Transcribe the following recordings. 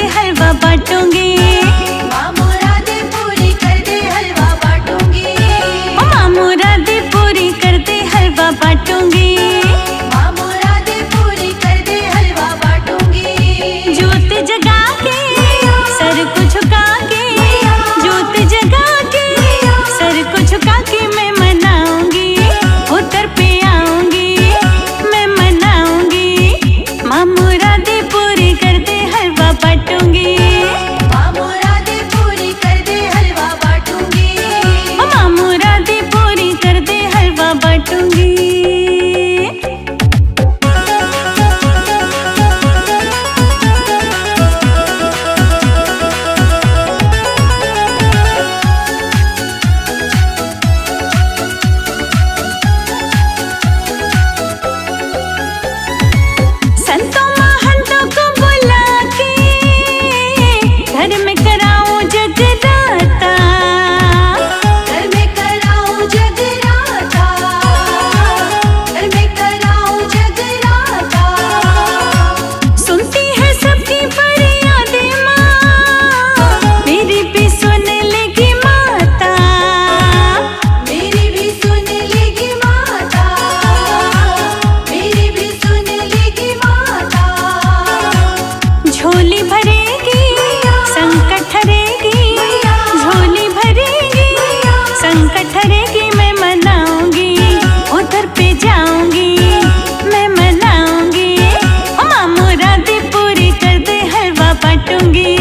हलवा बांटूंगी। माँ मुरादे पूरी कर दे हलवा बांटूंगी। माँ मुरादे पूरी कर दे हलवा बांटूंगी। माँ मुरादे पूरी कर दे हलवा बांटूंगी। ज्योत जगा के सर को झुका के, ज्योत जगा के सर को झुका के मैं मनाऊंगी, उतर पे आऊंगी मैं मनाऊंगी। माँ मुरादे पूरी कर दे हलवा बांटूंगी। माँ मुरादे पूरी कर दे हलवा बांटूंगी। माँ मुरादे पूरी कर दे हलवा बांटूंगी। संतों महंतों को बुला के घर में कराऊं जगराता। घर में कराऊं जगराता। घर में कराऊं जगराता। सुनती है सबकी फरियादें माँ, मेरी भी सुन लेगी माता। मेरी भी सुन लेगी माता। मेरी भी सुन लेगी माता। झोली भरेगी संकट हरेगी, झोली भरेगी संकट हरेगी मैं मनाऊंगी, उधर पे जाऊंगी मैं मनाऊंगी। माँ मुरादे पूरी कर दे हलवा बांटूंगी।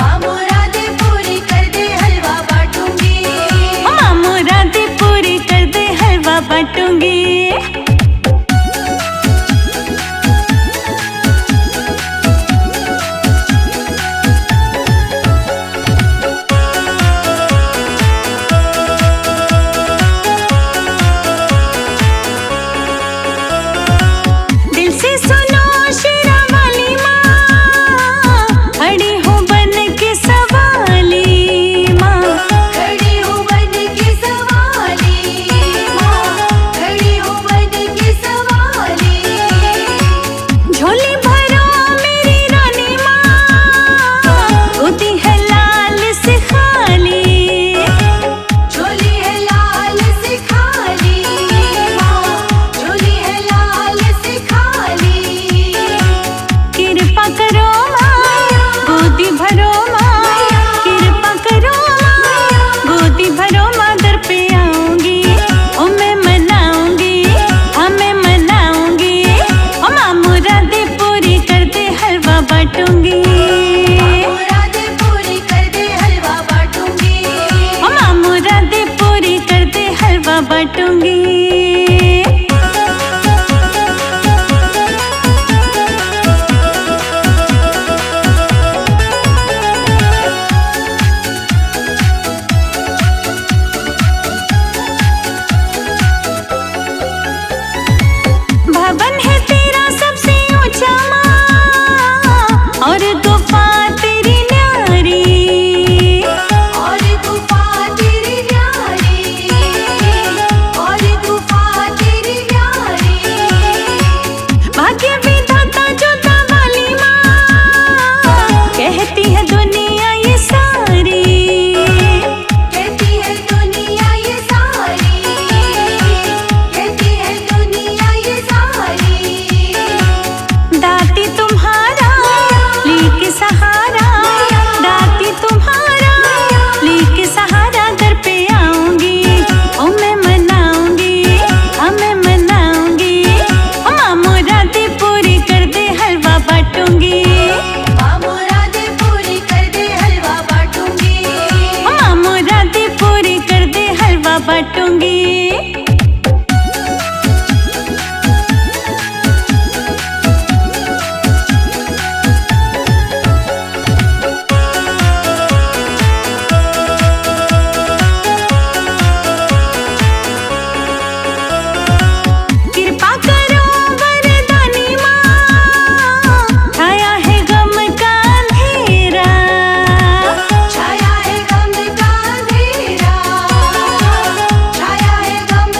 माँ मुरादे पूरी कर दे हलवा बांटूंगी। माँ मुरादे पूरी कर दे हलवा बांटूंगी। दिल से सुनो शेरा वाली माँ, खड़ी हूँ बन के सवाली माँ। खड़ी हूँ बन के सवाली माँ। खड़ी हूँ बन के सवाली। झोली भरो मेरी रानी माँ, गोदी है लाल से खाली। झोली है लाल से खाली माँ। झोली है लाल से खाली। कृपा करो माँ गोदी भरो माँ, कृपा करो माँ गोदी भरो माँ, दर पे आऊंगी ओ मैं मनाऊंगी, हाँ मैं मनाऊंगी। ओ माँ मुरादे पूरी कर दे हलवा बांटूंगी। मुरादे पूरी कर दे हलवा बांटूंगी। ओ माँ मुरादे पूरी कर दे हलवा बांटूंगी। भवन है तेरा सबसे ऊंचा माँ, और गुफा तेरी न्यारी। और गुफा तेरी न्यारी। और गुफा तेरी न्यारी। भाग्य विधाता जोता वाली माँ, कहती है दुनिया ये सारी। कहती है दुनिया ये सारी। कहती है दुनिया ये सारी। दाती तुम्हारा लेके सहारा, दाती तुम्हारा लेके सहारा, दर पे आऊंगी ओ मैं मनाऊंगी, हाँ मैं मनाऊंगी। ओ माँ मुरादे पूरी कर दे हलवा बांटूंगी। माँ मुरादे पूरी कर दे हलवा बांटूंगी। ओ माँ मुरादे पूरी कर दे हलवा बांटूंगी। कृपा करो वरदानी माँ, छाया है गम का अंधेरा। छाया है गम का अंधेरा। छाया है गम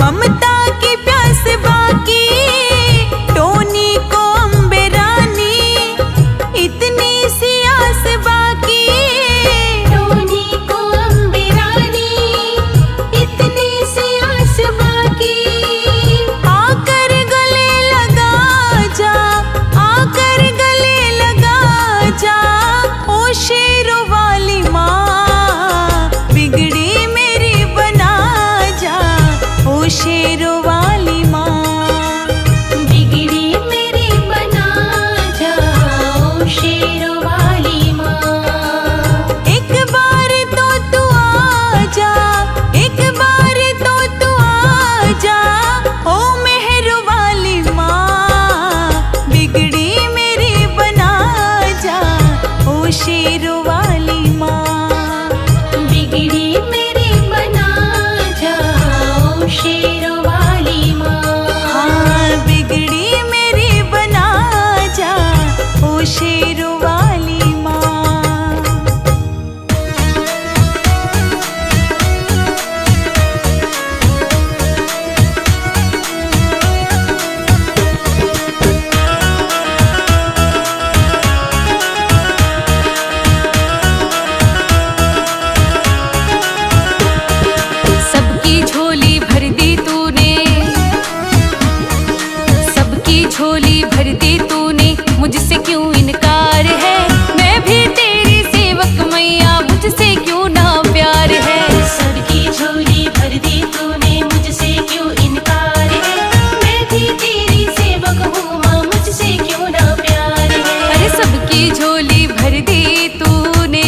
ममता की प्यास बाकी टोनी को अम्बे रानी, इतनी सी आस बाकी टोनी को अम्बे रानी, इतनी सी आस बाकी। आकर गले लगा जा, आकर गले लगा जा, ओ शेरों वाली माँ बिगड़ी मेरी बना जा, ओ शेरों वाली माँ बिगड़ी मेरी बना जाओ शेरों वाली माँ। एक बार तो तू आ जा, एक बार तो तू आ जा, ओ मेहर वाली माँ बिगड़ी मेरी बना जा, ओ शेरों वाली माँ बिगड़ी मेरी बना जाओ शेरों वाली माँ। हाँ बिगड़ी मेरी बना जा, ओ शेरों वाली माँ। सबकी झोली भर दी तूने, सबकी झोली भर दी तूने, मुझसे क्यों इनकार है? मैं भी तेरी सेवक मैया, मुझसे क्यों ना प्यार है? सबकी झोली भर दी तूने, मुझसे क्यों इनकार है? मैं भी तेरी सेवक हूँ माँ, मुझसे क्यों ना प्यार है? अरे सबकी झोली भर दी तूने,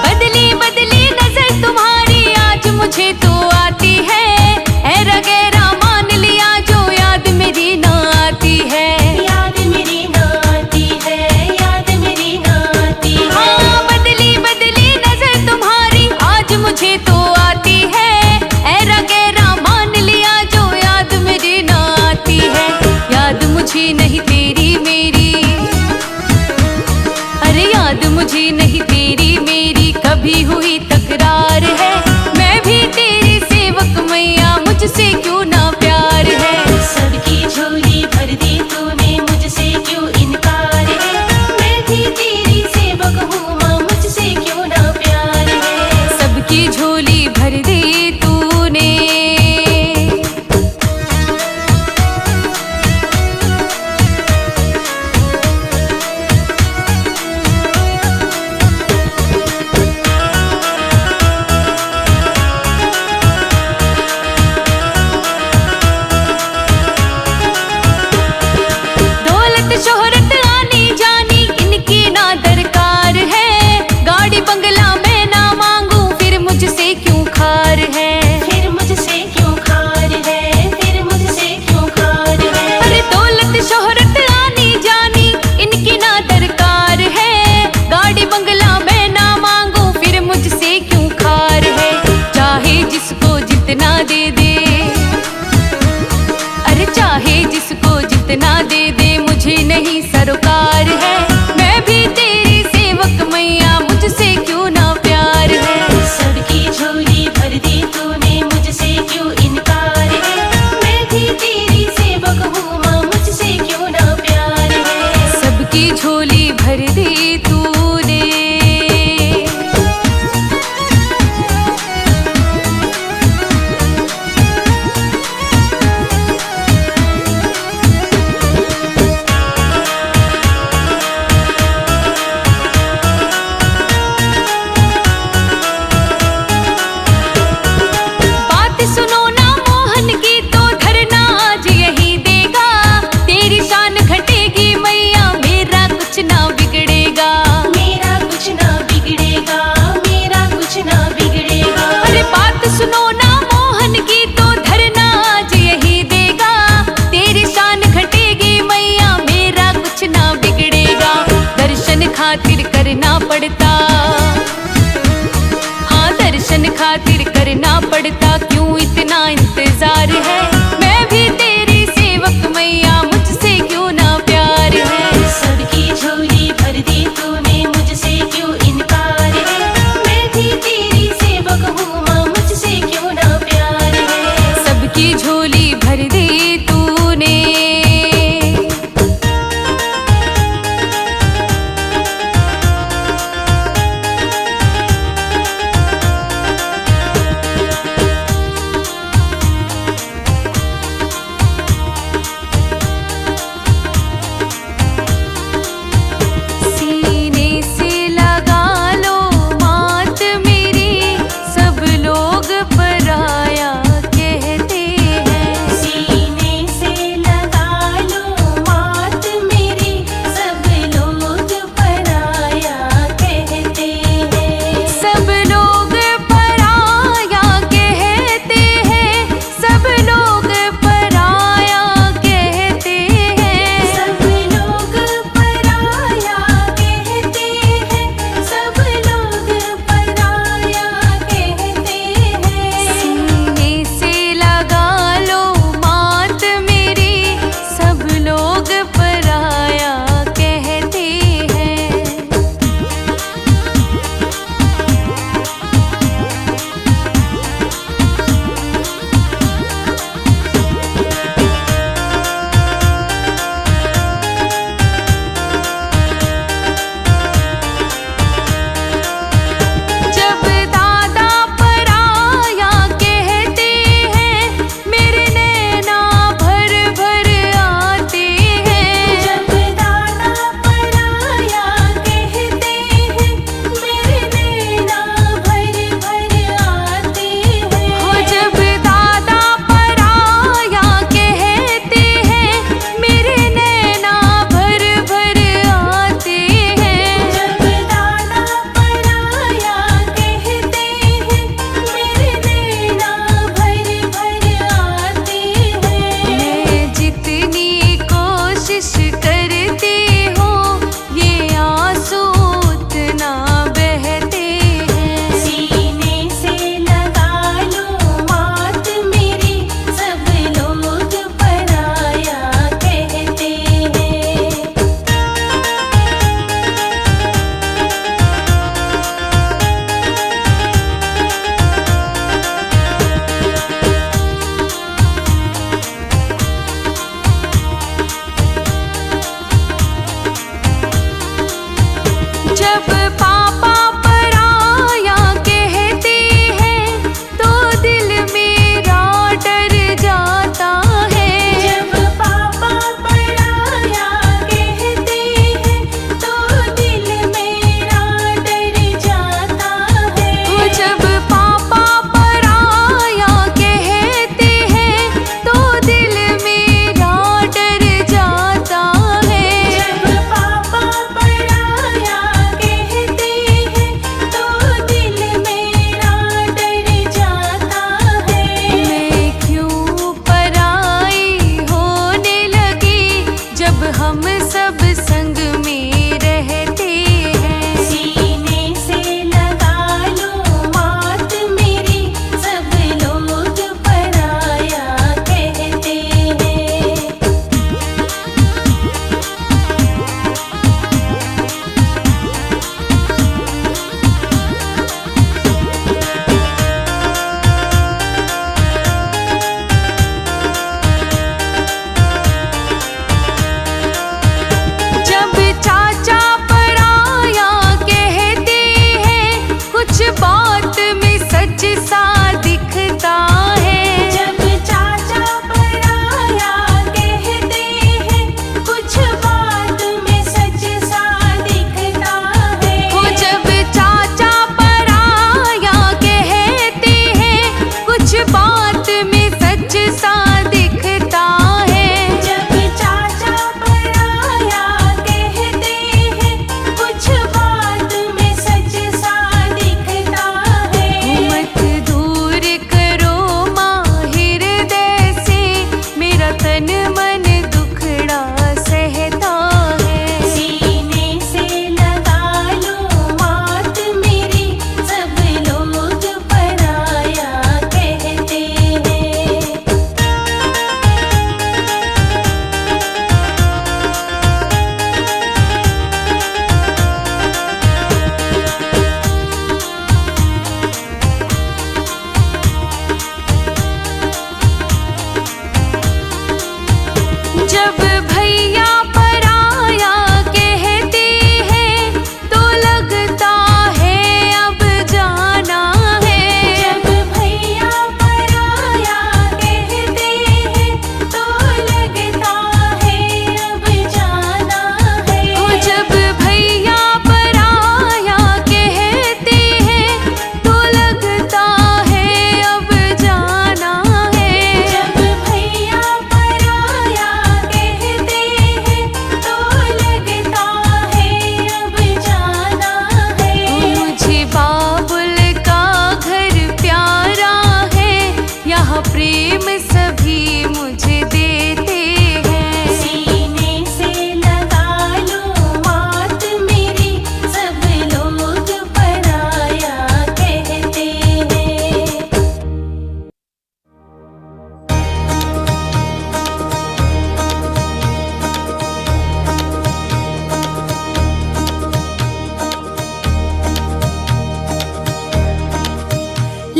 बदली बदली नजर तुम्हारी आज मुझे तो आती है, ऐरा गैरा मान लिया जो याद मेरी ना आती है। याद मेरी ना आती है, याद मेरी ना आती है। हाँ बदली बदली नजर तुम्हारी आज मुझे तो आती है, ऐरा गैरा मान लिया जो याद मेरी ना आती है। याद मुझे नहीं तेरी मेरी, अरे याद मुझे नहीं तेरी मेरी, कभी हुई तकरार है? मैं भी तेरी सेवक मैया, मुझसे क्यों ना प्यार है? सबकी झोली भर दी तूने, मुझसे क्यों इनकार है? मैं भी तेरी सेवक हूँ माँ, मुझसे क्यों ना प्यार है? सबकी झोली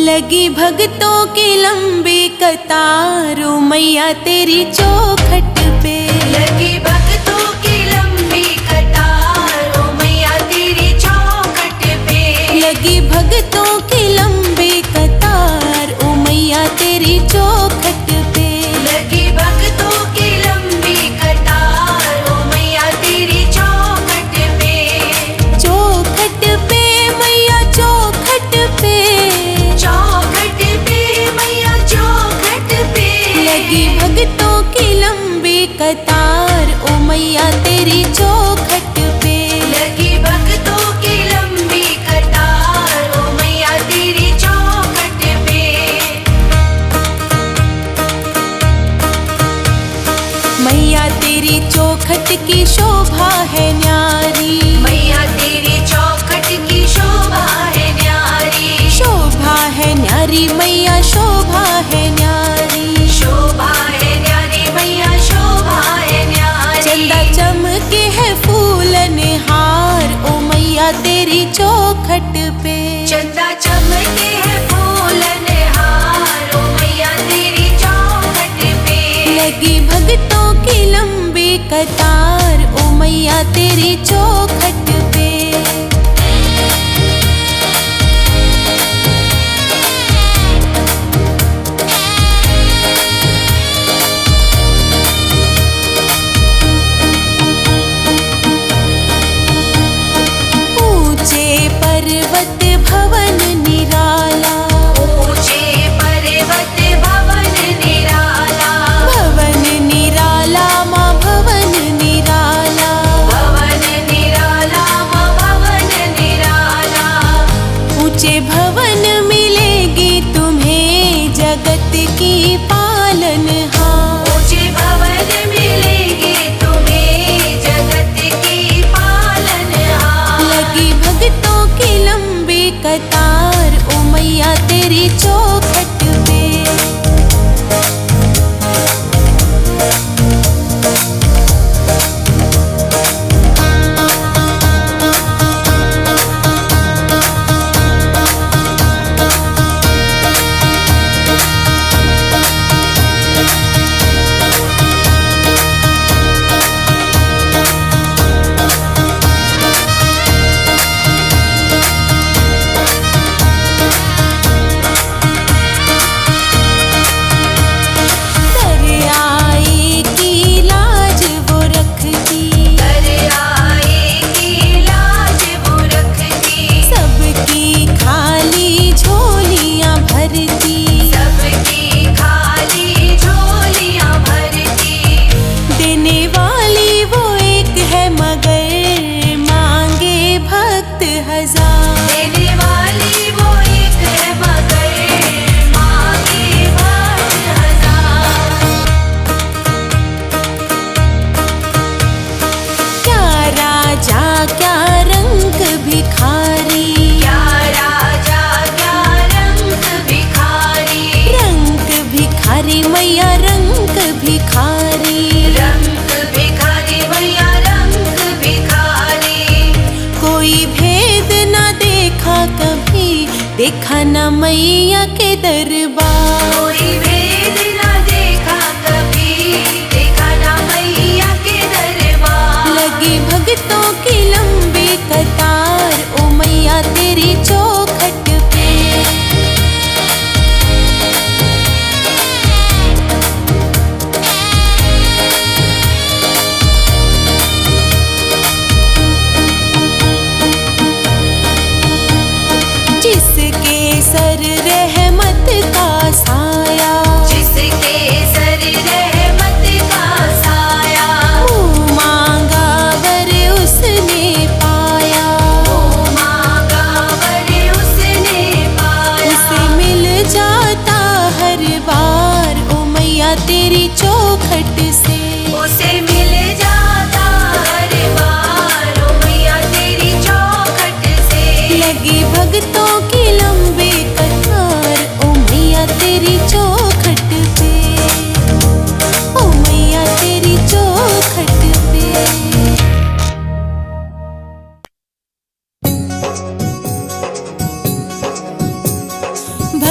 लगी भक्तों की लंबी कतार ओ मैया तेरी चौखट पे। लगी भक्तों की लंबी कतार ओ मैया तेरी चौखट पे। लगी भक्तों की लंबी कतार ओ मैया तेरी चौखट पे। लगी भक्तों की लंबी कतार ओ मैया तेरी चौखट पे। चौखट पे मैया चौखट पे। चौखट पे मैया चौखट पे। लगी भक्तों की लंबी कतार ओ मैया तेरी चौखट पे। लगी भक्तों की लंबी कतार ओ मैया तेरी चौखट पे। मैया तेरी चौखट की शोभा है न्यारी। मैया तेरी चौखट की शोभा है न्यारी। शोभा है न्यारी मैया शोभा है न्यारी। शोभा है न्यारी मैया शोभा है न्यारी। चंदा चमके है फूल निहार ओ मैया तेरी चौखट पे। चंदा चमके है फूल निहार ओ मैया तेरी चौखट पे। लगी भक्तों की लंबी कतार ओ मैया तेरी चौखट पे। ऊंचे पर्वत भवन निराला। ऊंचे पर्वत भवन निराला। भवन निराला माँ भवन निराला। भवन निराला माँ भवन निराला। ऊंचे भवन मिलेगी तुम्हें जगत की पालनहार। ऊंचे भवन मिलेगी तुम्हें जगत की पालनहार। लगी भक्तों की लंबी कतार ओ मैया तेरी चौखट पे। दरियाई की लाज वो रखती। दरियाए की लाज वो रखती। सबकी खाली झोलियां भरती। सबकी खाली झोलियां भरती। देने वाली वो एक है मगर मांगे भक्त हजार। देने वाली वो एक है मगर मांगे भक्त हजार। क्या राजा क्या रंग भिखारी। क्या राजा क्या रंग भिखारी। रंग भिखारी मैया रंग भिखारी। रंग भिखारी मैया रंग भिखारी। कोई भेद ना देखा कभी देखा ना मैया के दरबार। कोई भेद ना देखा कभी देखा ना मैया के दरबार। लगी भक्तों की लंबी कतार ओ मैया तेरी चौखट पे। जिसके सर रहमत का साया। जिसके सर रहमत का साया। मुँह मांगा वर उसने पाया। मांगा वर उसने पाया। उसे मिल जाता हर बार ओ मैया तेरी चौखट से। उसे मिल जाता हर बार ओ मैया तेरी चौखट से। लगी भक्तों की लंबी कतार ओ मैया तेरी चौखट पे। ओ मैया तेरी चौखट पे।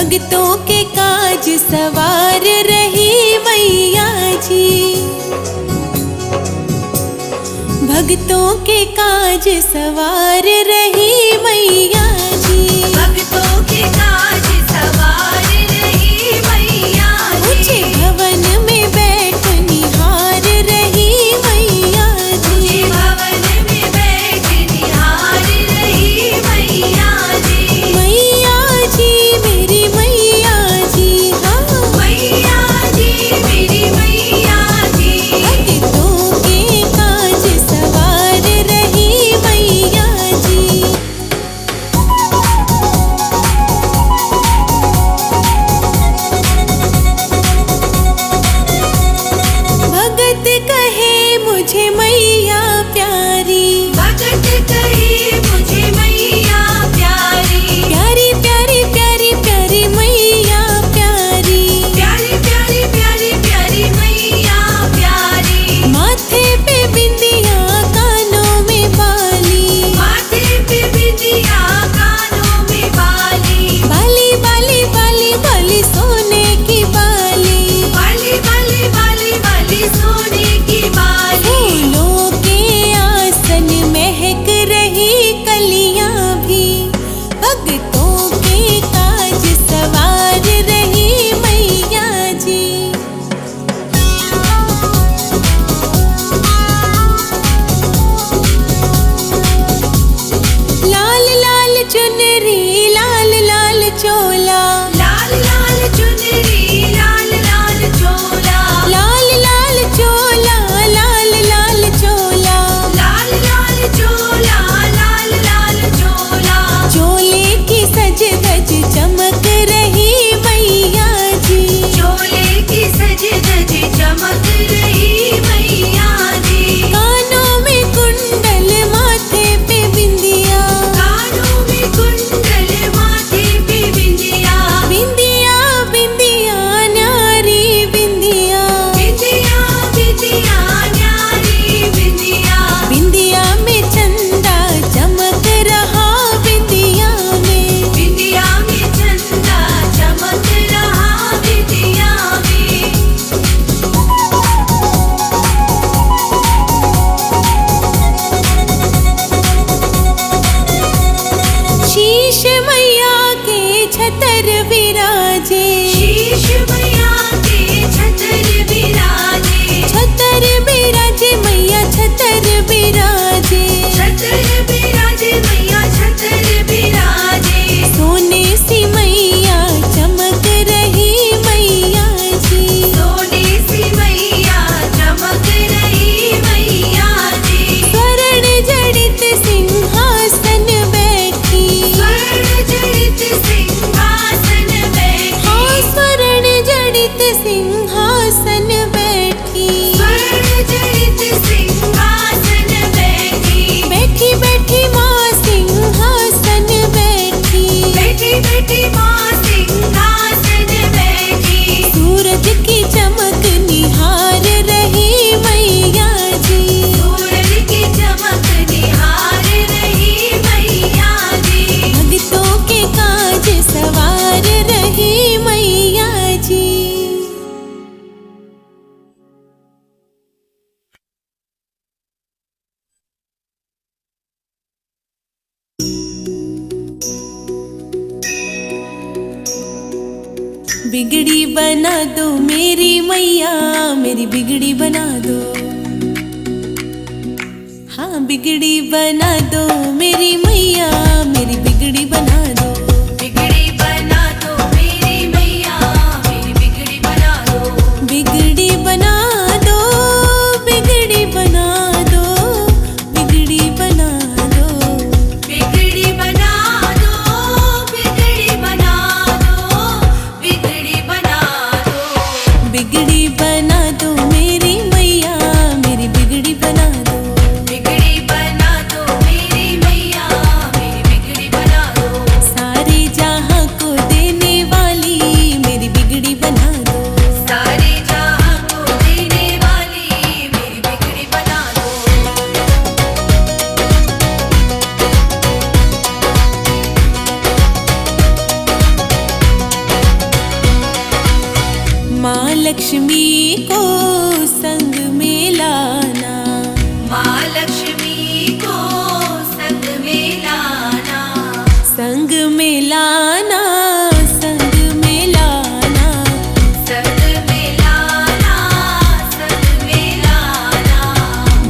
भक्तों के काज सवार रही मैया जी, भक्तों के काज सवार रही मैया जी, भक्तों के काज सवार रही मैया जी। ऊंचे भवन में बैठ निहार रही मैया जी, ऊंचे भवन में बैठ निहार रही मैया जी। मैया जी मेरी मैया जी, हाँ मैया जी मेरी मैया जी। भक्तों के काज सवार रही मैया जी। भगत कहे मुझे मैया प्यारी, भगत कहे मुझे मैया प्यारी। प्यारी प्यारी प्यारी प्यारी मैया प्यारी, प्यारी प्यारी प्यारी प्यारी मैया प्यारी। माथे पे बिंदिया कानों में बाली, माथे पे बिंदिया कानों में बाली। बाली बाली बाली बाली सोने की बाली, बाली बाली बाली बाली सोने की बाली। फूलों के आसन महक रही कलियां भी, भक्तों के काज सवार रही मैया जी। लाल लाल चुनरी लाल लाल चोला, लाल लाल चुनरी लाल लाल चोला। लाल लाल चोला लाल लाल चोला, लाल लाल चोला लाल लाल चोला। चोले की सज धज चमक रही मैया जी, चोले की सज धज चमक रही मैया जी। कानों में कुंडल माथे पे बिंदिया, कानों में कुंडल माथे पे बिंदिया। बिंदिया बिंदिया न्यारी बिंदिया, बिंदिया बिंदिया न्यारी बिंदिया। बिंदिया में चंदा चमक रहा बिंदिया में, बिंदिया में चंदा चमक रहा बिंदिया में। शीश मैया के छतर विराजे, शीश मैया के छतर विराजे। छतर विराजे मैया छतर विराजे, छतर विराजे मैया छतर विराजे। सोने सी मैया चमक रही मैया जी, सोने सी मैया चमक रही मैया जी। स्वर्ण जड़ित सिंहासन बैठी, स्वर्ण जड़ित सिंहासन बैठी। हाँ स्वर्ण जड़ित सिंहासन बैठी, स्वर्ण जड़ित सिंहासन बैठी। बैठी बैठी माँ सिंहासन बैठी, बैठी बैठी माँ सिंहासन बैठी। सूरज की चमक निहार रही मैया जी, सूरज की चमक निहार रही मैया जी। भक्तों के काज सवार रही मैया जी। बिगड़ी बना दो मेरी मैया, मेरी बिगड़ी बना दो, हाँ बिगड़ी बना दो मेरी मैया, मेरी बिगड़ी बना दो। बिगड़ी बना दो मेरी मैया, मेरी बिगड़ी बना दो। बिगड़ी बना दो, बिगड़ी बना दो, बिगड़ी बना दो, बिगड़ी बना दो, बिगड़ी बना दो, बिगड़ी बना दो। बिगड़ी बना दो मेरी मैया, मेरी बिगड़ी बना दो। बिगड़ी बना दो मेरी मैया, मेरी बिगड़ी बना दो। लक्ष्मी को संग में लाना, माँ लक्ष्मी को संग में लाना, संग में लाना, संग में लाना, संग में लाना, संग में लाना।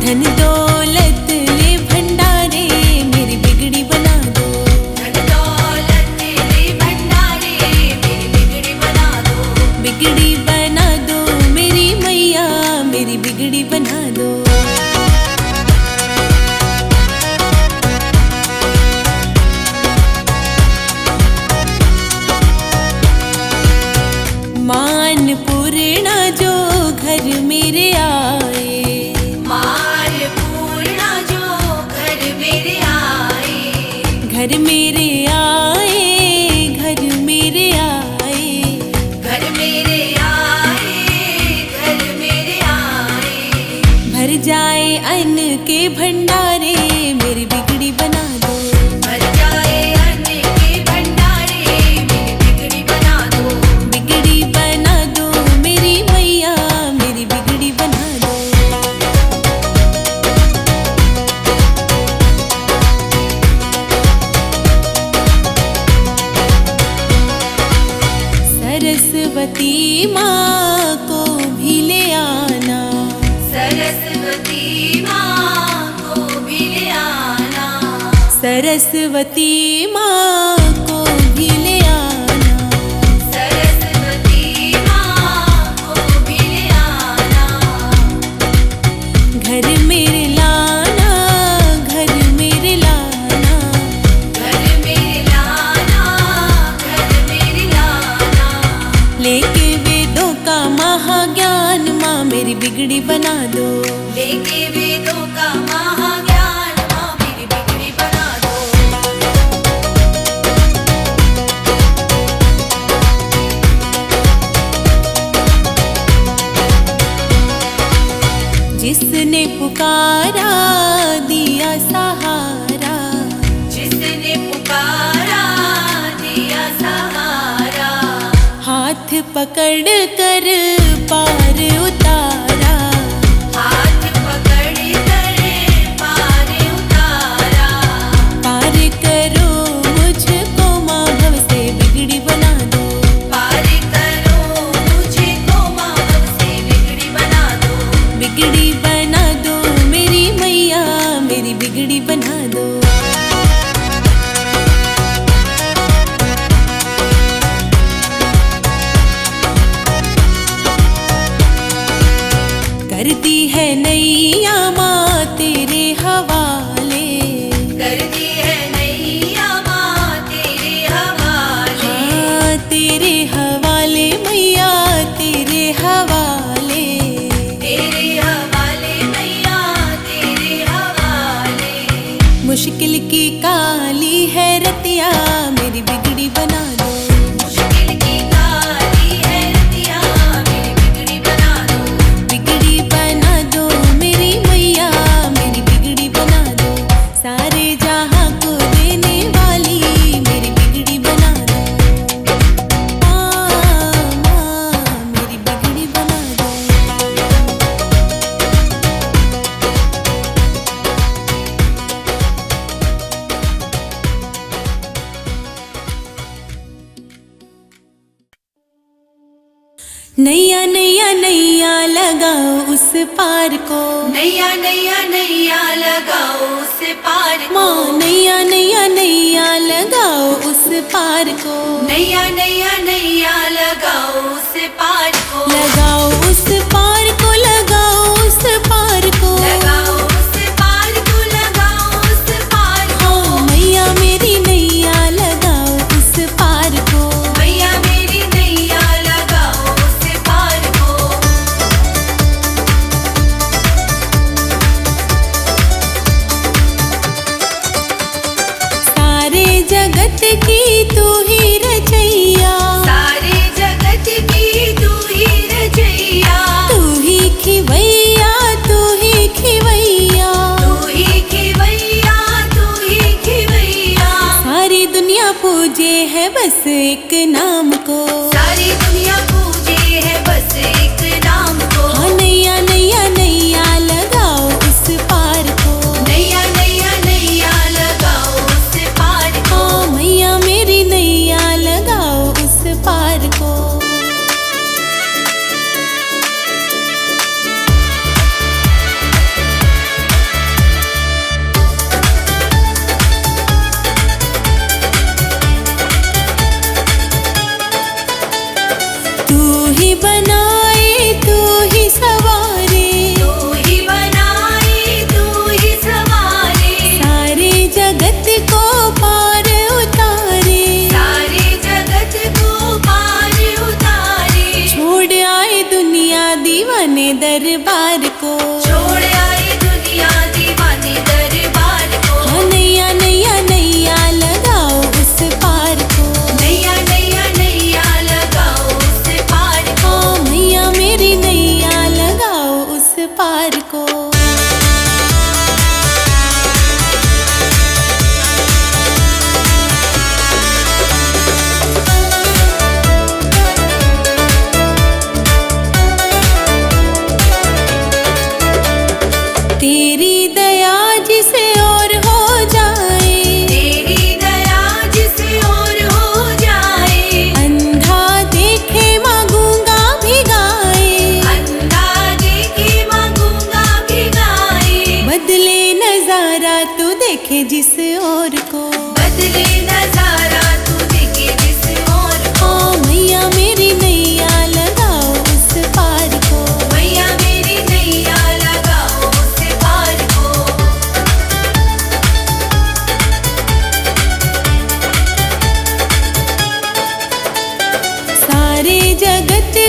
धन दौलत ले भंडारे मेरी बिगड़ी बना दो, धन दौलत ले भंडारे मेरी बिगड़ी बना दो, बिगड़ी बना दो मेरी मैया, मेरी बिगड़ी बना दो। मान पूर्णा जो घर मेरे आए, मान पूर्णा जो घर मेरे आए, घर मेरे आए, घर मेरे आए, घर मेरे आए, घर मेरे आए। भर जाए अन्न के भंडारे मेरी बिगड़ी बना दो, भर जाए अन्न के भंडारे मेरी बिगड़ी बना दो, बिगड़ी बना दो मेरी मैया, मेरी बिगड़ी बना दो। सरस्वती माँ को भी ले आना, सरस्वती माँ को भी ले आना, सरस्वती माँ को भी ले आना, सरस्वती माँ को भी ले आना। घर मेरे लाना, घर मेरे लाना, घर मेरे लाना, घर मेरे लाना। लेके वेदों का महाज्ञान माँ मेरी बिगड़ी बना दो, लेके वेदों का महाज्ञान माँ मेरी बिगड़ी बना दो। जिसने पुकारा दिया सहारा, जिसने पुकारा दिया सहारा, हाथ पकड़ कर पार उतारा, हाथ पकड़ कर पार उतारा। पार करो मुझको माँ भव से बिगड़ी बना दो, पार करो मुझको माँ भव से बिगड़ी बना दो, बिगड़ी बना दो मेरी मैया, मेरी बिगड़ी बना दो। करती है नैया माँ तेरे हवाले, करती है नैया माँ तेरे हवाले, हाँ तेरे हवाले मैया, तेरे हवाले, तेरे हवाले मैया, तेरे हवाले। मुश्किल की काली है रतिया मेरी बिगड़ी बना दो, मुश्किल की काली है रतिया मेरी बिगड़ी बना दो, बिगड़ी बना दो मेरी मैया, मेरी बिगड़ी बना दो। सारे जहां को देने वाली मेरी बिगड़ी बना दो, माँ मेरी बिगड़ी बना दो। नैया नैया नैया लगाओ उस पार को, नैया नैया नैया लगाओ उस पार को, माँ नैया नैया नैया लगाओ उस पार को, नैया नैया नैया लगाओ उस पार को, लगाओ उस पार को, लगाओ उस पार को, लगाओ उस पार को, लगाओ उस पार को। हाँ मैया मेरी नैया लगाओ उस पार को, मैया मेरी नैया लगाओ उस पार को। सारे जगत की तू ही रचैया, सारे जगत की तू ही रचैया, तू ही खिवैया, तू ही खिवैया, तू ही खिवैया, तू ही खिवैया। सारी दुनिया पूजे है बस एक नाम को, सारी दुनिया पूजे है बस एक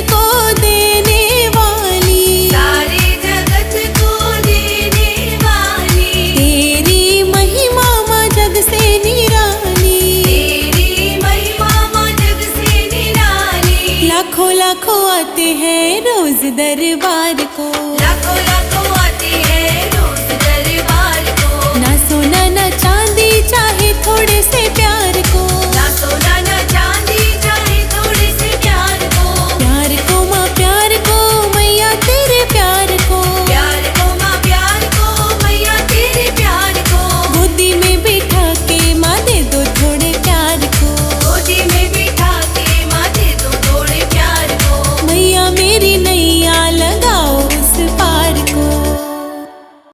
को देने वाली, सारे जगत को देने वाली, तेरी महिमा माँ जग से निराली, तेरी महिमा माँ जग से निराली। लाखों लाखों आते हैं रोज दरबार को, लाखों